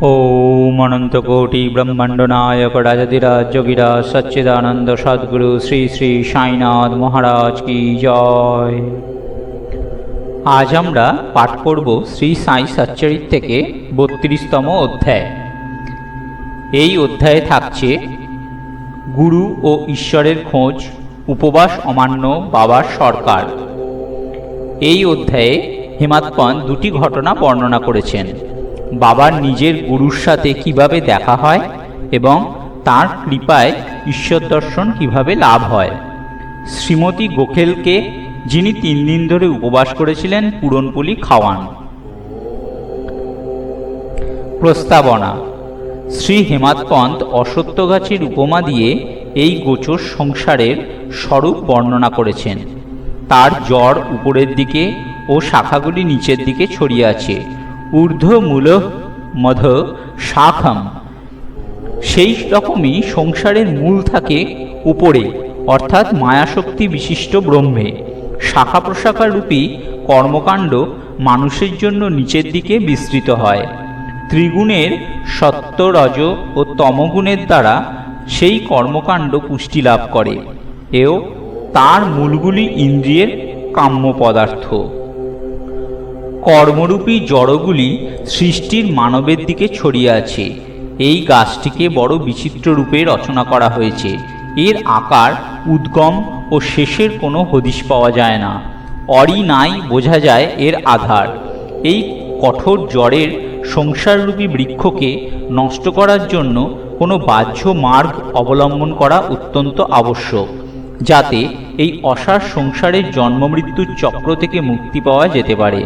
ओम अनंतकोटि ब्रह्मांड नायक राजाधिराज जोगिराज सच्चिदानंद सद्गुरु श्री श्री साईनाथ महाराज की जय। आज আমরা পাঠ করব শ্রী সাই সচ্চরিত থেকে 32তম অধ্যায়। এই অধ্যায়ে থাকছে গুরু ও ঈশ্বরের খোঁজ, উপবাস অমান্য বাবার সরকার। এই অধ্যায়ে হেমাদপন্ত দুটি ঘটনা বর্ণনা করেছেন। বাবার নিজের গুরুর সাথে কিভাবে দেখা হয় এবং তার কৃপায় ঈশ্বর দর্শন কিভাবে লাভ হয়। শ্রীমতী গোখেলকে, যিনি 3 দিন ধরে উপবাস করেছিলেন, পুরনপুলি খাওয়ান। প্রস্তাবনা। শ্রী হেমাদপন্ত অসত্য গাছের উপমা দিয়ে এই গোচর সংসারের স্বরূপ বর্ণনা করেছেন। তার জড় উপরের দিকে ও শাখাগুলি নিচের দিকে ছড়িয়ে আছে। ঊর্ধ্ব মূল মধ্য শাখম। সেই রকমই সংসারের মূল থাকে উপরে, অর্থাৎ মায়াশক্তি বিশিষ্ট ব্রহ্মে। শাখা প্রশাখা রূপী কর্মকাণ্ড মানুষের জন্য নিচের দিকে বিস্তৃত হয়। ত্রিগুণের সত্য, রজ ও তমগুণের দ্বারা সেই কর্মকাণ্ড পুষ্টি লাভ করে। এও তার মূলগুলি ইন্দ্রিয়ের কাম্য পদার্থ। কর্মরূপী জড়গুলি সৃষ্টির মানবের দিকে ছড়িয়ে আছে। এই গাছটিকে বড় বিচিত্র রূপে রচনা করা হয়েছে। এর আকার, উদ্গম ও শেষের কোনো হদিশ পাওয়া যায় না। অরি নাই বোঝা যায় এর আধার। এই কঠোর জড়ের সংসাররূপী বৃক্ষকে নষ্ট করার জন্য কোনো বাহ্য মার্গ অবলম্বন করা অত্যন্ত আবশ্যক, যাতে এই অসার সংসারের জন্মমৃত্যুর চক্র থেকে মুক্তি পাওয়া যেতে পারে।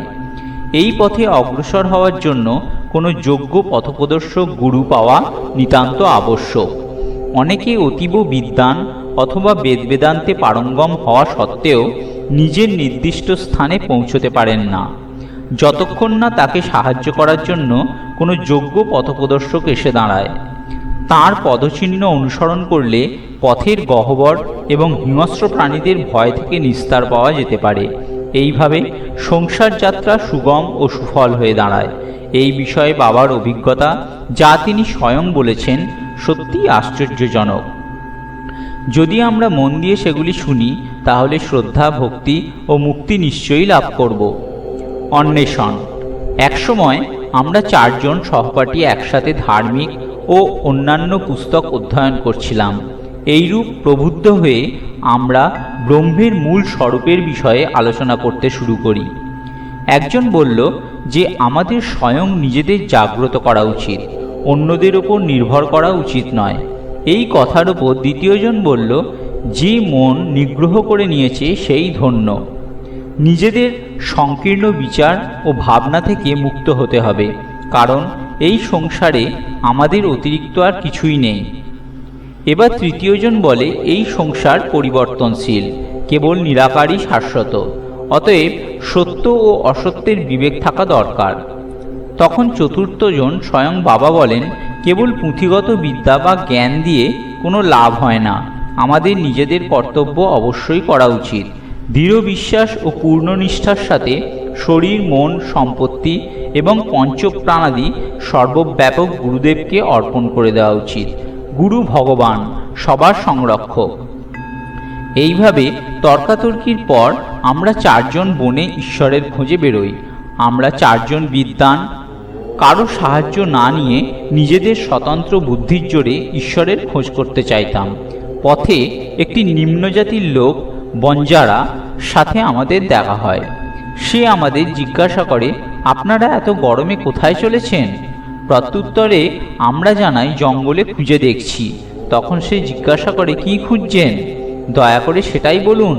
এই পথে অগ্রসর হওয়ার জন্য কোনো যোগ্য পথপ্রদর্শক গুরু পাওয়া নিতান্ত আবশ্যক। অনেকে অতীব বিদ্বান অথবা বেদান্তে পারঙ্গম হওয়া সত্ত্বেও নিজের নির্দিষ্ট স্থানে পৌঁছতে পারেন না, যতক্ষণ না তাকে সাহায্য করার জন্য কোনো যোগ্য পথপ্রদর্শক এসে দাঁড়ায়। তাঁর পদচিহ্ন অনুসরণ করলে পথের গহ্বর এবং হিংস্র প্রাণীদের ভয় থেকে নিস্তার পাওয়া যেতে পারে। এইভাবে সংসার যাত্রা সুগম ও সুফল হয়ে দাঁড়ায়। এই বিষয়ে বাবার অভিজ্ঞতা, যা তিনি স্বয়ং বলেছেন, সত্যিই আশ্চর্যজনক। যদি আমরা মন দিয়ে সেগুলি শুনি, তাহলে শ্রদ্ধা, ভক্তি ও মুক্তি নিশ্চয়ই লাভ করব। অন্বেষণ। একসময় আমরা 4 জন সহপাঠী একসাথে ধার্মিক ও অন্যান্য পুস্তক অধ্যয়ন করছিলাম। এইরূপ প্রবুদ্ধ হয়ে আমরা ব্রহ্মের মূল স্বরূপের বিষয়ে আলোচনা করতে শুরু করি। একজন বলল যে আমাদের স্বয়ং নিজেদের জাগ্রত করা উচিত, অন্যদের ওপর নির্ভর করা উচিত নয়। এই কথার ওপর দ্বিতীয়জন বলল, যে মন নিগ্রহ করে নিয়েছে সেই ধন্য। নিজেদের সংকীর্ণ বিচার ও ভাবনা থেকে মুক্ত হতে হবে, কারণ এই সংসারে আমাদের অতিরিক্ত আর কিছুই নেই। এবার তৃতীয়জন বলে, এই সংসার পরিবর্তনশীল, কেবল নিরাকারই শাশ্বত। অতএব সত্য ও অসত্যের বিবেক থাকা দরকার। তখন চতুর্থজন স্বয়ং বাবা বলেন, কেবল পুঁথিগত বিদ্যা বা জ্ঞান দিয়ে কোনো লাভ হয় না। আমাদের নিজেদের কর্তব্য অবশ্যই করা উচিত। দৃঢ় বিশ্বাস ও পূর্ণ নিষ্ঠার সাথে শরীর, মন, সম্পত্তি এবং পঞ্চপ্রাণাদি সর্বব্যাপক গুরুদেবকে অর্পণ করে দেওয়া উচিত। গুরু ভগবান, সবার সংরক্ষক। এইভাবে তর্কাতর্কির পর আমরা 4 জন বনে ঈশ্বরের খোঁজে বেরোই। আমরা 4 জন বিদ্বান, কারো সাহায্য না নিয়ে নিজেদের স্বতন্ত্র বুদ্ধির জোরে ঈশ্বরের খোঁজ করতে চাইতাম। পথে একটি নিম্নজাতির লোক, বঞ্জারা, সাথে আমাদের দেখা হয়। সে আমাদের জিজ্ঞাসা করে, আপনারা এত গরমে কোথায় চলেছেন? প্রত্যুত্তরে আমরা জানাই, জঙ্গলে খুঁজে দেখছি। তখন সে জিজ্ঞাসা করে, কি খুঁজছেন? দয়া করে সেটাই বলুন।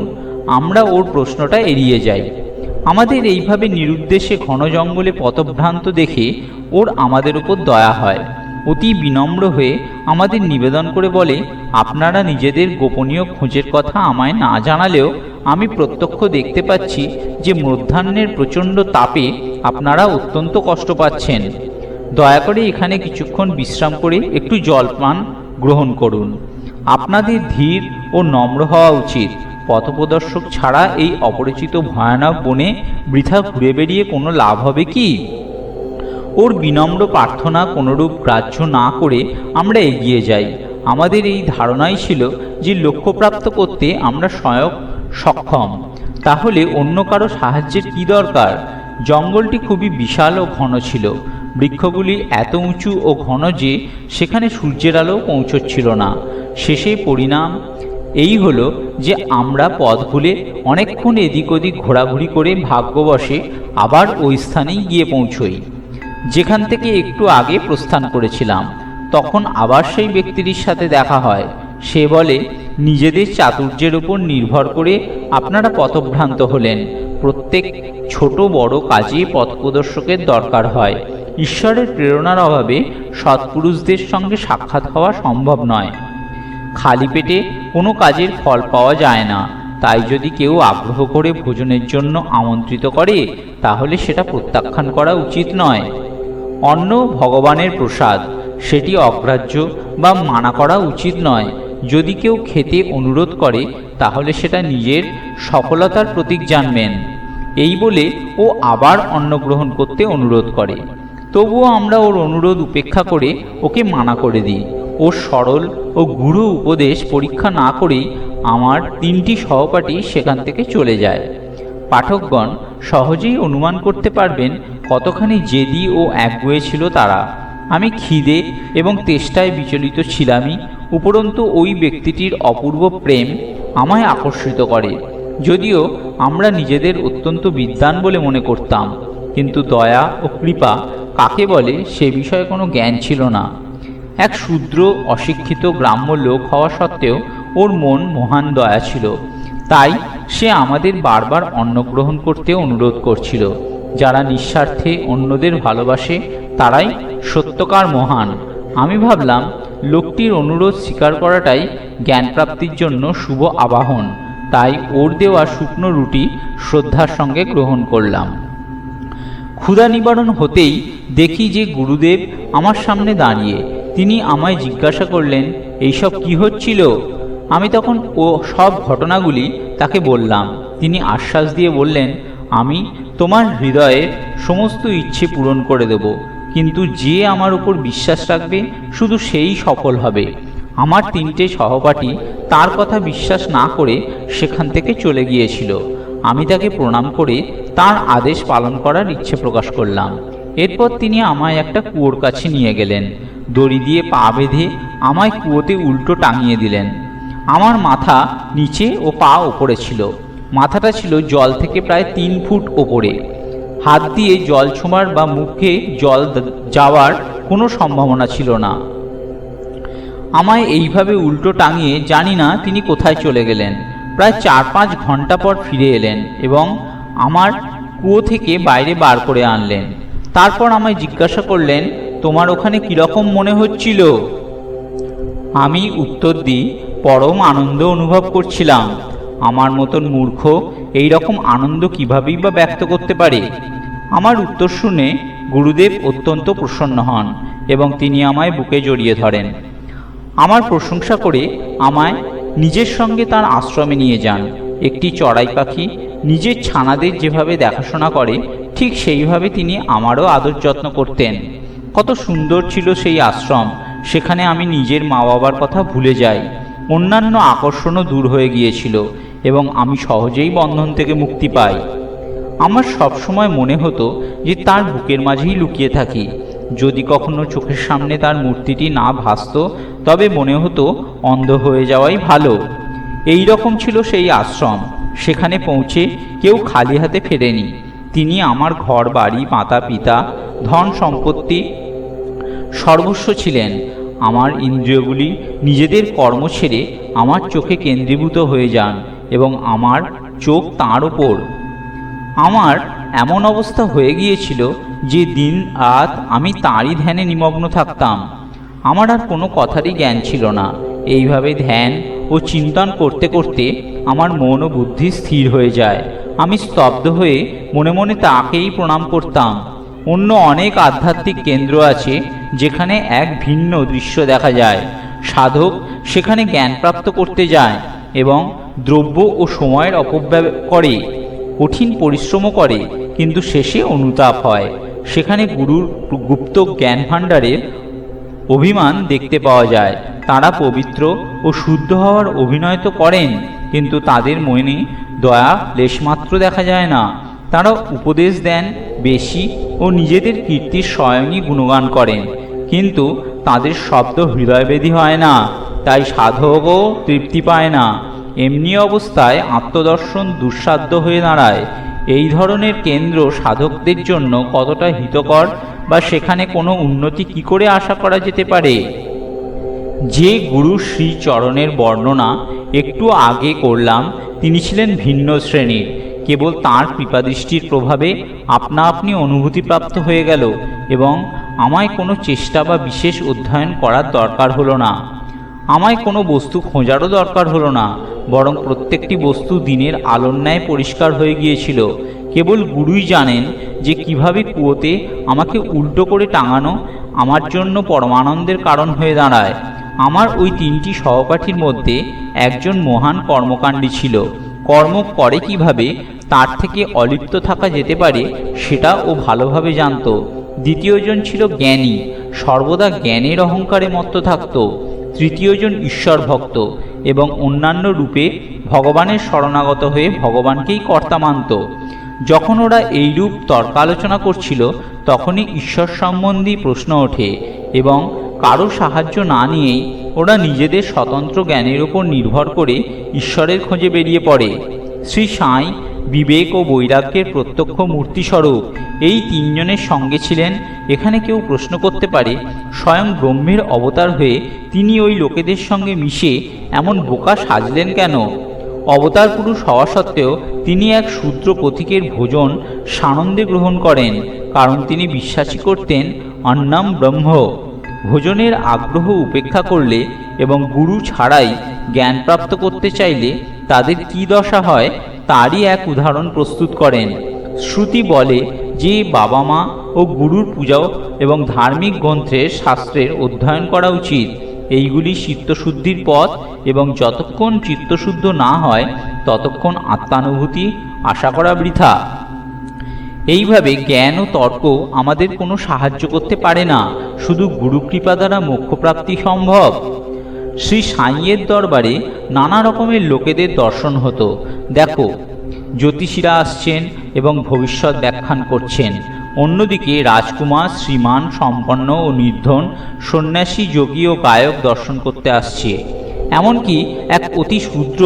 আমরা ওর প্রশ্নটা এড়িয়ে যাই। আমাদের এইভাবে নিরুদ্দেশে ঘন জঙ্গলে পথভ্রান্ত দেখে ওর আমাদের উপর দয়া হয়। অতি বিনম্র হয়ে আমাদের নিবেদন করে বলে, আপনারা নিজেদের গোপনীয় খোঁজের কথা আমায় না জানালেও আমি প্রত্যক্ষ দেখতে পাচ্ছি যে মধ্যাহ্নের প্রচণ্ড তাপে আপনারা অত্যন্ত কষ্ট পাচ্ছেন। দয়া করে এখানে কিছুক্ষণ বিশ্রাম করে একটু জলপান গ্রহণ করুন। আপনাদের ধীর ও নম্র হওয়া উচিত। পথপ্রদর্শক ছাড়া এই অপরিচিত ভয়ানক বনে বৃথা ঘুরে বেরিয়ে কোনো লাভ হবে কি? ওর বিনম্র প্রার্থনা কোনরূপ গ্রাহ্য না করে আমরা এগিয়ে যাই। আমাদের এই ধারণাই ছিল যে লক্ষ্যপ্রাপ্ত করতে আমরা স্বয়ং সক্ষম, তাহলে অন্য কারো সাহায্যের কী দরকার। জঙ্গলটি খুবই বিশাল ও ঘন ছিল। বৃক্ষগুলি এত উঁচু ও ঘন যে সেখানে সূর্যের আলো পৌঁছচ্ছিল না। শেষে পরিণাম এই হলো যে আমরা পথ ভুলে অনেকক্ষণ এদিক ওদিক ঘোরাঘুরি করে ভাগ্যবশে আবার ওই স্থানেই গিয়ে পৌঁছই যেখান থেকে একটু আগে প্রস্থান করেছিলাম। তখন আবার সেই ব্যক্তিটির সাথে দেখা হয়। সে বলে, নিজেদের চাতুর্যের উপর নির্ভর করে আপনারা পথভ্রান্ত হলেন। প্রত্যেক ছোট বড় কাজে পথপ্রদর্শকের দরকার হয়। ঈশ্বরের প্রেরণার অভাবে সৎপুরুষদের সঙ্গে সাক্ষাৎ হওয়া সম্ভব নয়। খালি পেটে কোনো কাজের ফল পাওয়া যায় না। তাই যদি কেউ আগ্রহ করে ভোজনের জন্য আমন্ত্রিত করে তাহলে সেটা প্রত্যাখ্যান করা উচিত নয়। অন্ন ভগবানের প্রসাদ, সেটি অগ্রাহ্য বা মানা করা উচিত নয়। যদি কেউ খেতে অনুরোধ করে তাহলে সেটা নিজের সফলতার প্রতীক জানবেন। এই বলে ও আবার অন্ন গ্রহণ করতে অনুরোধ করে। তবুও আমরা ওর অনুরোধ উপেক্ষা করে ওকে মানা করে দিই। ওর সরল ও গূঢ় উপদেশ পরীক্ষা না করেই আমার 3টি সহপাঠী সেখান থেকে চলে যায়। পাঠকগণ সহজেই অনুমান করতে পারবেন কতখানি জেদি ও একগুঁয়ে ছিল তারা। আমি খিদে এবং তেষ্টায় বিচলিত ছিলামই, উপরন্তু ওই ব্যক্তিটির অপূর্ব প্রেম আমায় আকর্ষিত করে। যদিও আমরা নিজেদের অত্যন্ত বিদ্বান বলে মনে করতাম, কিন্তু দয়া ও কৃপা কাকে বলে সে বিষয়ে কোনো জ্ঞান ছিল না। এক শূদ্র অশিক্ষিত গ্রাম্য লোক হওয়া সত্ত্বেও ওর মন মহান দয়া ছিল। তাই সে আমাদের বারবার অন্ন গ্রহণ করতে অনুরোধ করছিল। যারা নিঃস্বার্থে অন্যদের ভালোবাসে তারাই সত্যকার মহান। আমি ভাবলাম লোকটির অনুরোধ স্বীকার করাটাই জ্ঞানপ্রাপ্তির জন্য শুভ আবাহন। তাই ওর দেওয়া শুকনো রুটি শ্রদ্ধার সঙ্গে গ্রহণ করলাম। ক্ষুধা নিবারণ হতেই দেখি যে গুরুদেব আমার সামনে দাঁড়িয়ে। তিনি আমায় জিজ্ঞাসা করলেন, এইসব কি হচ্ছিল? আমি তখন ও সব ঘটনাগুলি তাকে বললাম। তিনি আশ্বাস দিয়ে বললেন, আমি তোমার হৃদয়ের সমস্ত ইচ্ছে পূরণ করে দেব, কিন্তু যে আমার উপর বিশ্বাস রাখবে শুধু সেই সফল হবে। আমার 3টে সহপাঠী তার কথা বিশ্বাস না করে সেখান থেকে চলে গিয়েছিল। আমি তাকে প্রণাম করে তার আদেশ পালন করার ইচ্ছে প্রকাশ করলাম। এরপর তিনি আমায় একটা কুয়োর কাছে নিয়ে গেলেন। দড়ি দিয়ে পা বেঁধে আমায় কুয়োতে উল্টো টাঙিয়ে দিলেন। আমার মাথা নিচে ও পা ওপরে ছিল। মাথাটা ছিল জল থেকে প্রায় 3 ফুট ওপরে। হাত দিয়ে জল ছোঁয়ার বা মুখে জল যাওয়ার কোনো সম্ভাবনা ছিল না। আমায় এইভাবে উল্টো টাঙিয়ে জানি না তিনি কোথায় চলে গেলেন। প্রায় 4-5 ঘন্টা পর ফিরে এলেন এবং আমার কুয়ো থেকে বাইরে বার করে আনলেন। তারপর আমায় জিজ্ঞাসা করলেন, তোমার ওখানে কীরকম মনে হচ্ছিল? আমি উত্তর দিই, পরম আনন্দ অনুভব করছিলাম। আমার মতন মূর্খ এই রকম আনন্দ কীভাবেই বা ব্যক্ত করতে পারে? আমার উত্তর শুনে গুরুদেব অত্যন্ত প্রসন্ন হন এবং তিনি আমায় বুকে জড়িয়ে ধরেন। আমার প্রশংসা করে আমায় নিজের সঙ্গে তার আশ্রমে নিয়ে যান। একটি চড়াই পাখি নিজের ছানাদের যেভাবে দেখাশোনা করে ঠিক সেইভাবে তিনি আমারও আদর যত্ন করতেন। কত সুন্দর ছিল সেই আশ্রম। সেখানে আমি নিজের মা বাবার কথা ভুলে যাই। অন্যান্য আকর্ষণও দূর হয়ে গিয়েছিল এবং আমি সহজেই বন্ধন থেকে মুক্তি পাই। আমার সবসময় মনে হতো যে তার বুকের মাঝেই লুকিয়ে থাকি। যদি কখনো চোখের সামনে তার মূর্তিটি না ভাসত তবে মনে হতো অন্ধ হয়ে যাওয়াই ভালো। এই রকম ছিল সেই আশ্রম। সেখানে পৌঁছে কেউ খালি হাতে ফেরেনি। তিনি আমার ঘর বাড়ি, মাতা পিতা, ধন সম্পত্তি সর্বস্ব ছিলেন। আমার ইন্দ্রিয়গুলি নিজেদের কর্ম ছেড়ে আমার চোখে কেন্দ্রীভূত হয়ে যান এবং আমার চোখ তাঁর ওপর। আমার এমন অবস্থা হয়ে গিয়েছিল যে দিন রাত আমি তাঁরই ধ্যানে নিমগ্ন থাকতাম। আমার আর কোনো কথারই জ্ঞান ছিল না। এইভাবে ধ্যান ও চিন্তন করতে করতে আমার মন ও বুদ্ধি স্থির হয়ে যায়। আমি স্তব্ধ হয়ে মনে মনে তাকেই প্রণাম করতাম। অন্য অনেক আধ্যাত্মিক কেন্দ্র আছে যেখানে এক ভিন্ন দৃশ্য দেখা যায়। সাধক সেখানে জ্ঞান প্রাপ্ত করতে যায় এবং দ্রব্য ও সময়ের অপব্যয় করে, কঠিন পরিশ্রমও করে, কিন্তু শেষে অনুতাপ হয়। সেখানে গুরুর গুপ্ত জ্ঞান ভাণ্ডারের অভিমান দেখতে পাওয়া যায়। তারা পবিত্র ও শুদ্ধ হওয়ার অভিনয় তো করেন, কিন্তু তাদের মনে দয়া লেশমাত্র দেখা যায় না। তারা উপদেশ দেন বেশি ও নিজেদের কীর্তির স্বয়ংই গুণগান করেন, কিন্তু তাদের শব্দ হৃদয়বেদী হয় না, তাই সাধকও তৃপ্তি পায় না। এমনি অবস্থায় আত্মদর্শন দুঃসাধ্য হয়ে দাঁড়ায়। এই ধরনের কেন্দ্র সাধকদের জন্য কতটা হিতকর বা সেখানে কোনো উন্নতি কি করে আশা করা যেতে পারে? যে গুরু শ্রী চরণের বর্ণনা একটু আগে করলাম, তিনি ছিলেন ভিন্ন শ্রেণীর। কেবল তাঁর কৃপাদৃষ্টির প্রভাবে আপনা আপনি অনুভূতিপ্রাপ্ত হয়ে গেল এবং আমায় কোনো চেষ্টা বা বিশেষ অধ্যয়ন করার দরকার হলো না। আমায় কোনো বস্তু খোঁজারও দরকার হলো না, বরং প্রত্যেকটি বস্তু দিনের আলোর ন্যায় পরিষ্কার হয়ে গিয়েছিল। কেবল গুরুই জানেন যে কিভাবে কুয়োতে আমাকে উল্টো করে টাঙানো আমার জন্য পরমানন্দের কারণ হয়ে দাঁড়ায়। আমার ওই তিনটি সহপাঠীর মধ্যে একজন মহান কর্মকাণ্ডী ছিল। কর্ম করে কিভাবে তার থেকে অলিপ্ত থাকা যেতে পারে সেটা ও ভালোভাবে জানত। দ্বিতীয়জন ছিল জ্ঞানী, সর্বদা জ্ঞানের অহংকারে মত্ত থাকত। তৃতীয়জন ঈশ্বর ভক্ত এবং অন্যান্য রূপে ভগবানের শরণাগত হয়ে ভগবানকেই কর্তা মানত। যখন ওরা এইরূপ তর্কালোচনা করছিল, তখনই ঈশ্বর সম্বন্ধী প্রশ্ন ওঠে এবং কারো সাহায্য না নিয়েই ওরা নিজেদের স্বতন্ত্র জ্ঞানের উপর নির্ভর করে ঈশ্বরের খোঁজে বেরিয়ে পড়ে। শ্রী সাঁই বিবেক ও বৈরাগ্যের প্রত্যক্ষ মূর্তিস্বরূপ। এই তিনজনের সঙ্গে ছিলেন। এখানে কেউ প্রশ্ন করতে পারে, স্বয়ং ব্রহ্মের অবতার হয়ে তিনি ওই লোকেদের সঙ্গে মিশে এমন বোকা সাজলেন কেন? অবতার পুরুষ হওয়া সত্ত্বেও তিনি এক শূদ্র পথিকের ভোজন সানন্দে গ্রহণ করেন, কারণ তিনি বিশ্বাসী করতেন অন্নম ব্রহ্ম। ভোজনের আগ্রহ উপেক্ষা করলে এবং গুরু ছাড়াই জ্ঞান প্রাপ্ত করতে চাইলে তাদের কী দশা হয় তারই এক উদাহরণ প্রস্তুত করেন। শ্রুতি বলে যে বাবা মা ও গুরুর পূজা এবং ধার্মিক গ্রন্থের শাস্ত্রের অধ্যয়ন করা উচিত। এইগুলি চিত্তশুদ্ধির পথ এবং যতক্ষণ চিত্তশুদ্ধ না হয় ততক্ষণ আত্মানুভূতি আশা করা বৃথা। এইভাবে জ্ঞান ও তর্ক আমাদের কোনো সাহায্য করতে পারে না, শুধু গুরুকৃপা দ্বারা মোক্ষপ্রাপ্তি সম্ভব। শ্রী সাঁইয়ের দরবারে নানা রকমের লোকেদের দর্শন হতো। দেখো, জ্যোতিষীরা আসছেন এবং ভবিষ্যৎ ব্যাখ্যান করছেন। অন্যদিকে রাজকুমার, শ্রীমান, সম্পন্ন ও নির্ধন, সন্ন্যাসী, যোগী ও গায়ক দর্শন করতে আসছে। এমনকি এক অতি শূদ্র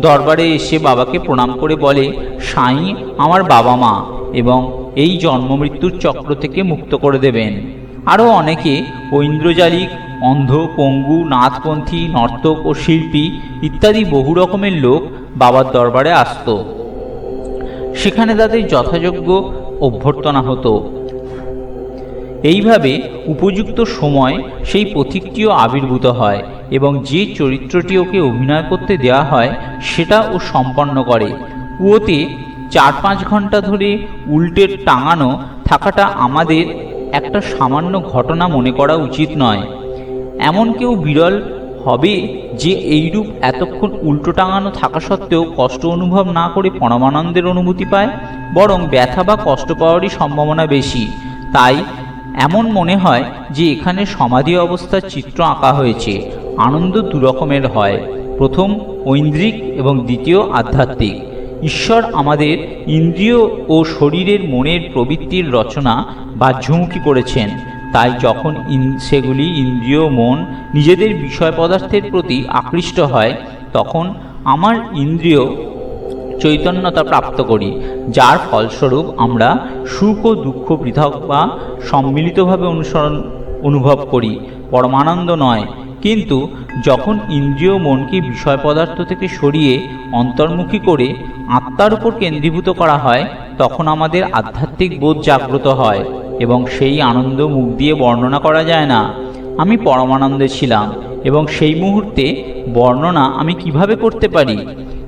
দরবারে এসে বাবাকে প্রণাম করে বলে, সাঁই আমার বাবা মা এবং এই জন্ম মৃত্যুর চক্র থেকে মুক্ত করে দেবেন। আরও অনেকে ঐন্দ্রজালিক, অন্ধ, পঙ্গু, নাথপন্থী, নর্তক ও শিল্পী ইত্যাদি বহু রকমের লোক বাবার দরবারে আসত। সেখানে তাদের যথাযোগ্য অভ্যর্থনা হতো। এইভাবে উপযুক্ত সময় সেই পথিকটিও আবির্ভূত হয় এবং যে চরিত্রটি ওকে অভিনয় করতে দেওয়া হয় সেটা ও সম্পন্ন করে। কুয়োতে 4-5 ঘন্টা ধরে উল্টে টাঙানো থাকাটা আমাদের একটা সামান্য ঘটনা মনে করা উচিত নয়। এমন কেউ বিরল হবে যে এইরূপ এতক্ষণ উল্টো টাঙানো থাকা সত্ত্বেও কষ্ট অনুভব না করে পরমানন্দের অনুভূতি পায়। বরং ব্যথা বা কষ্ট পাওয়ারই সম্ভাবনা বেশি। তাই এমন মনে হয় যে এখানে সমাধি অবস্থার চিত্র আঁকা হয়েছে। আনন্দ দুরকমের হয়, প্রথম ঐন্দ্রিক এবং দ্বিতীয় আধ্যাত্মিক। ঈশ্বর আমাদের ইন্দ্রিয় ও শরীরের মনের প্রবৃত্তির রচনা বাহ্যমুখী করেছেন। তাই যখন সেগুলি ইন্দ্রিয় মন নিজেদের বিষয় পদার্থের প্রতি আকৃষ্ট হয়, তখন আমার ইন্দ্রিয় চৈতন্যতা প্রাপ্ত করি, যার ফলস্বরূপ আমরা সুখ ও দুঃখ পৃথক বা সম্মিলিতভাবে অনুভব করি, পরমানন্দ নয়। কিন্তু যখন ইন্দ্রিয় মনকে বিষয় পদার্থ থেকে সরিয়ে অন্তর্মুখী করে আত্মার উপর কেন্দ্রীভূত করা হয়, তখন আমাদের আধ্যাত্মিক বোধ জাগ্রত হয় এবং সেই আনন্দ মুখ দিয়ে বর্ণনা করা যায় না। আমি পরমানন্দে ছিলাম এবং সেই মুহূর্তে বর্ণনা আমি কিভাবে করতে পারি?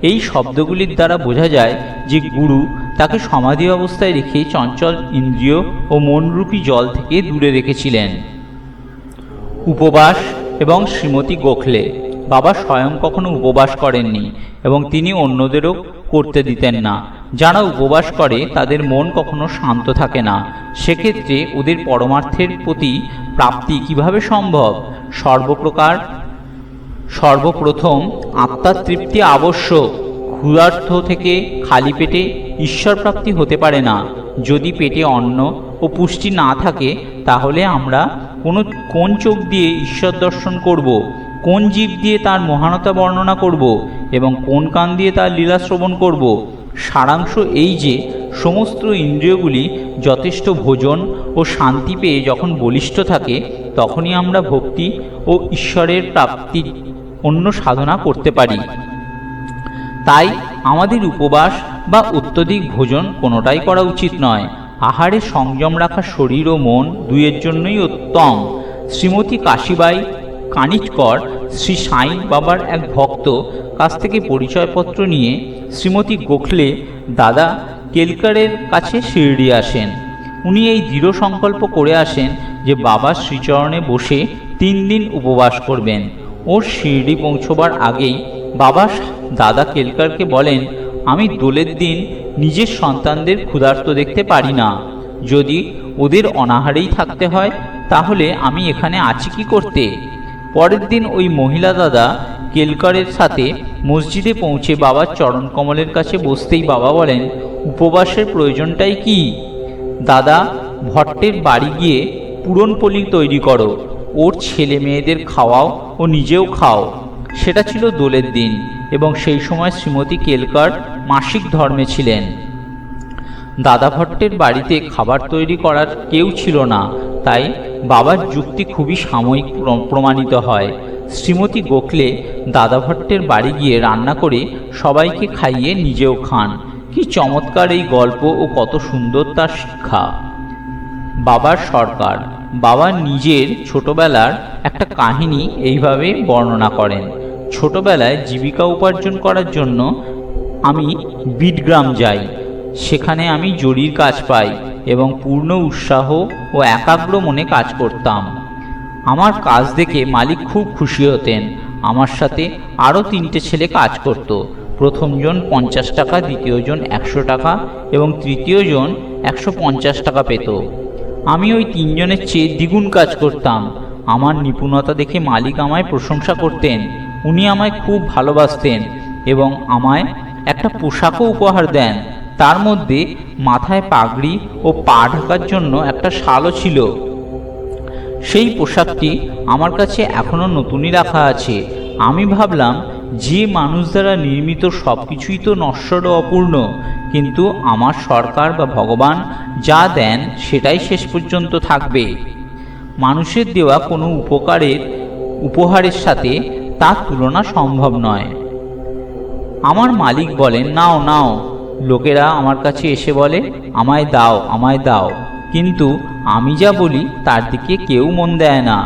এই শব্দগুলির দ্বারা বোঝা যায় যে গুরু তাকে সমাধি অবস্থায় রেখে চঞ্চল ইন্দ্রিয় ও মনরূপী জল থেকে দূরে রেখেছিলেন। উপবাস এবং শ্রীমতী গোখলে। বাবা স্বয়ং কখনো উপবাস করেননি এবং তিনি অন্যদেরও করতে দিতেন না। যারা উপবাস করে তাদের মন কখনো শান্ত থাকে না। সেক্ষেত্রে ওদের পরমার্থের প্রতি প্রাপ্তি কিভাবে সম্ভব? সর্বপ্রথম আত্মার তৃপ্তি আবশ্যক। ক্ষুধার্ত থেকে খালি পেটে ঈশ্বর প্রাপ্তি হতে পারে না। যদি পেটে অন্ন ও পুষ্টি না থাকে তাহলে আমরা কোন চোখ দিয়ে ঈশ্বর দর্শন করব, কোন জীব দিয়ে তার মহানতা বর্ণনা করব এবং কোন কান দিয়ে তার লীলা শ্রবণ করব? সারাংশ এই যে সমস্ত ইন্দ্রিয়গুলি যথেষ্ট ভোজন ও শান্তি পেয়ে যখন বলিষ্ঠ থাকে তখনই আমরা ভক্তি ও ঈশ্বরের প্রাপ্তির অন্য সাধনা করতে পারি। তাই আমাদের উপবাস বা অত্যধিক ভোজন কোনোটাই করা উচিত নয়। আহারে সংযম রাখা শরীর ও মন দুইয়ের জন্যই উত্তম। শ্রীমতী কাশীবাই কানিটকর শ্রী সাই বাবার এক ভক্ত কাছ থেকে পরিচয়পত্র নিয়ে শ্রীমতী গোখলে দাদা কেলকারের কাছে শিরডি আসেন। উনি এই দৃঢ় সংকল্প করে আসেন যে বাবার শ্রীচরণে বসে 3 দিন উপবাস করবেন। ওর শিরডি পৌঁছবার আগেই বাবা দাদা কেলকারকে বলেন, আমি দোলের দিন নিজের সন্তানদের ক্ষুধার্ত দেখতে পারি না। যদি ওদের অনাহারেই থাকতে হয় তাহলে আমি এখানে আছি কি করতে? পরের দিন ওই মহিলা দাদা কেলকারের সাথে মসজিদে পৌঁছে বাবার চরণ কমলের কাছে বসতেই বাবা বলেন, উপবাসের প্রয়োজনটাই কি? দাদা ভট্টের বাড়ি গিয়ে পুরনপোলি তৈরি করো, ওর ছেলে মেয়েদের খাওয়াও ও নিজেও খাও। সেটা ছিল দোলের দিন এবং সেই সময় শ্রীমতী কেলকার মাসিক ধর্মে ছিলেন। দাদা ভট্টের বাড়িতে খাবার তৈরি করার কেউ ছিল না, তাই বাবার যুক্তি খুবই সাময়িক প্রমাণিত হয়। শ্রীমতী গোখলে দাদা ভট্টের বাড়ি গিয়ে রান্না করে সবাইকে খাইয়ে নিজেও খান। কি চমৎকার এই গল্প ও কত সুন্দর তার শিক্ষা! বাবার সরকার বাবা নিজের ছোটবেলার একটা কাহিনী এইভাবে বর্ণনা করেন। ছোটবেলায় জীবিকা উপার্জন করার জন্য আমি বিটগ্রাম যাই। সেখানে আমি জরির কাজ পাই এবং পূর্ণ উৎসাহ ও একাগ্র মনে কাজ করতাম। আমার কাজ দেখে মালিক খুব খুশি হতেন। আমার সাথে আরও 3টে ছেলে কাজ করত। প্রথমজন 50 টাকা, দ্বিতীয়জন 100 টাকা এবং তৃতীয়জন 150 টাকা পেত। আমি ওই 3 জনের চেয়ে দ্বিগুণ কাজ করতাম। আমার নিপুণতা দেখে মালিক আমায় প্রশংসা করতেন। উনি আমায় খুব ভালোবাসতেন এবং আমায় একটা পোশাকও উপহার দেন। তার মধ্যে মাথায় পাগড়ি ও পা ঢাকার জন্য একটা শালও ছিল। সেই পোশাকটি আমার কাছে এখনো নতুনই রাখা আছে। আমি ভাবলাম, যে মানুষ দ্বারা নির্মিত সব কিছুই তো নশ্বর ও অপূর্ণ, কিন্তু আমার সরকার বা ভগবান যা দেন সেটাই শেষ পর্যন্ত থাকবে। মানুষের দেওয়া কোনো উপহারের সাথে তার তুলনা সম্ভব নয়। আমার মালিক বলেন, নাও নাও। লোকেরা আমার কাছে এসে বলে, আমায় দাও, আমায় দাও, কিন্তু আমি যা বলি তার দিকে কেউ মন দেয় না।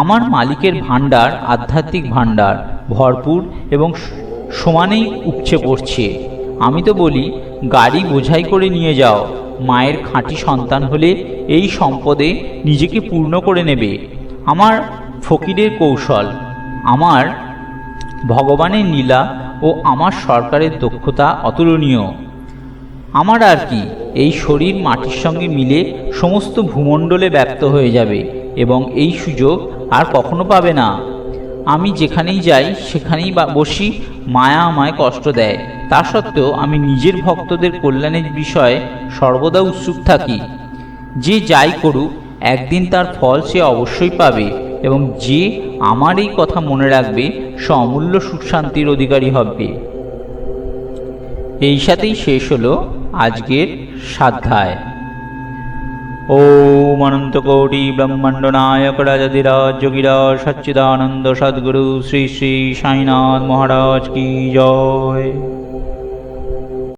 আমার মালিকের ভাণ্ডার আধ্যাত্মিক ভাণ্ডার, ভরপুর এবং সমানেই উপচে পড়ছে। আমি তো বলি, গাড়ি বোঝাই করে নিয়ে যাও। মায়ের খাঁটি সন্তান হলে এই সম্পদে নিজেকে পূর্ণ করে নেবে। আমার ফকিরের কৌশল, আমার ভগবানের লীলা ও আমার সরকারের দক্ষতা অতুলনীয়। আমার আর কি, এই শরীর মাটির সঙ্গে মিলে সমস্ত ভূমণ্ডলে ব্যপ্ত হয়ে যাবে এবং এই সুযোগ আর কখনো পাবে না। আমি যেখানেই যাই সেখানেই বসি, মায়া আমায় কষ্ট দেয়। তা সত্ত্বেও আমি নিজের ভক্তদের কল্যাণের বিষয়ে সর্বদা উৎসুক থাকি। যে যাই করুক একদিন তার ফল সে অবশ্যই পাবে এবং যে আমার এই কথা মনে রাখবে সে অমূল্য সুখ শান্তির অধিকারী হবে। এই সাথেই শেষ হলো আজকের স্বাধ্যায়। ওম অনন্ত কোটি ব্রহ্মাণ্ড নায়ক রাজাধিরাজ যোগীরাজ সচ্চিদানন্দ সদ্গুরু শ্রী শ্রী সাইনাথ মহারাজ কি জয়।